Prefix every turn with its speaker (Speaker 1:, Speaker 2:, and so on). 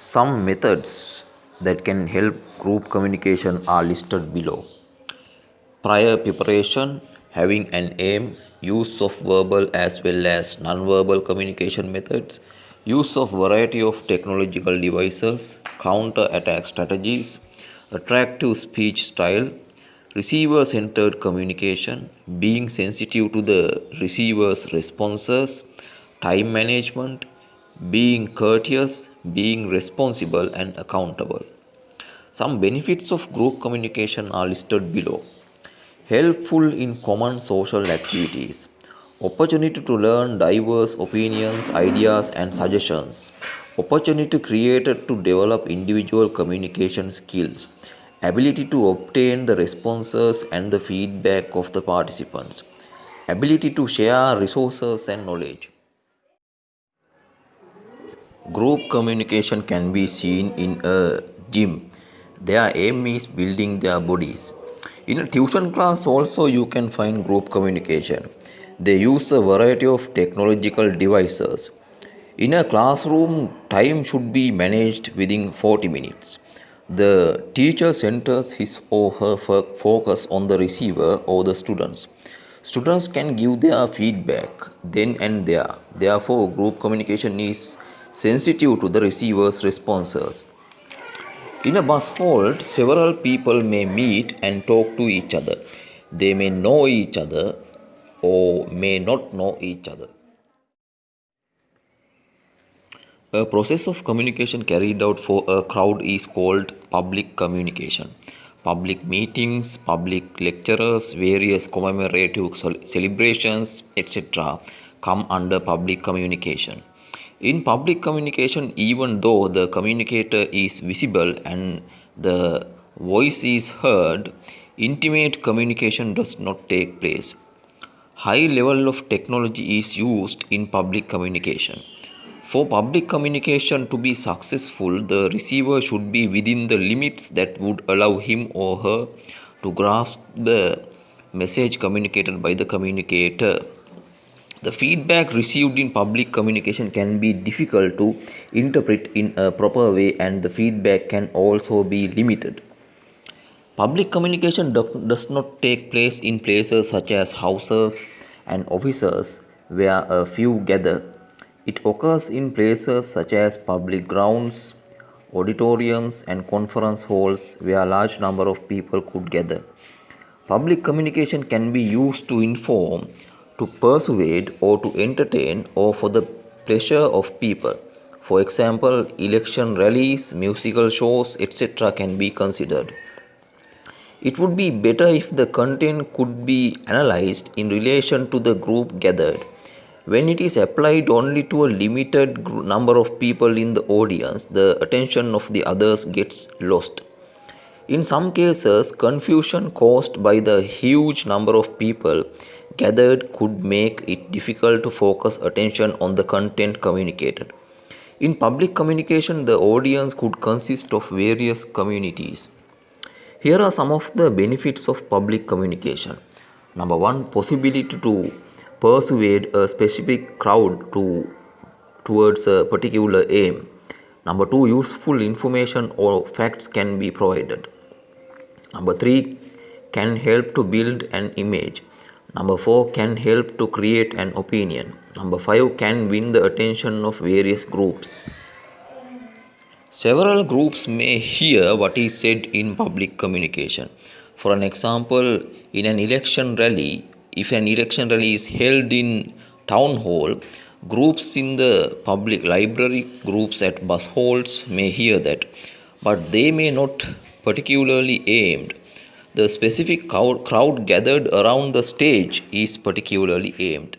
Speaker 1: Some methods that can help group communication are listed below. Prior preparation, having an aim, use of verbal as well as non-verbal communication methods, use of variety of technological devices, counter-attack strategies, attractive speech style, receiver-centered communication, being sensitive to the receiver's responses, time management, being courteous, being responsible and accountable. Some benefits of group communication are listed below. Helpful in common social activities. Opportunity to learn diverse opinions, ideas, and suggestions. Opportunity created to develop individual communication skills. Ability to obtain the responses and the feedback of the participants. Ability to share resources and knowledge. Group communication can be seen in a gym. Their aim is building their bodies. In a tuition class also you can find group communication. They use a variety of technological devices. In a classroom, time should be managed within 40 minutes. The teacher centers his or her focus on the receiver or the students. Students can give their feedback then and there. Therefore, group communication is sensitive to the receiver's responses. In a bus hold, several people may meet and talk to each other. They may know each other or may not know each other. A process of communication carried out for a crowd is called public communication. Public meetings, public lectures, various commemorative celebrations, etc., come under public communication. In public communication, even though the communicator is visible and the voice is heard, intimate communication does not take place. High level of technology is used in public communication. For public communication to be successful, the receiver should be within the limits that would allow him or her to grasp the message communicated by the communicator. The feedback received in public communication can be difficult to interpret in a proper way, and the feedback can also be limited. Public communication does not take place in places such as houses and offices where a few gather. It occurs in places such as public grounds, auditoriums, and conference halls where a large number of people could gather. Public communication can be used to inform, to persuade, or to entertain, or for the pleasure of people. For example, election rallies, musical shows, etc. can be considered. It would be better if the content could be analyzed in relation to the group gathered. When it is applied only to a limited number of people in the audience, the attention of the others gets lost. In some cases, confusion caused by the huge number of people gathered could make it difficult to focus attention on the content communicated. In public communication, the audience could consist of various communities. Here are some of the benefits of public communication. Number one, possibility to persuade a specific crowd towards a particular aim. Number two, useful information or facts can be provided. Number three, can help to build an image. Number four, can help to create an opinion. Number five, can win the attention of various groups. Several groups may hear what is said in public communication. For an example, in an election rally, if an election rally is held in town hall, groups in the public library, groups at bus halls may hear that, but they may not particularly aimed. The specific crowd gathered around the stage is particularly aimed.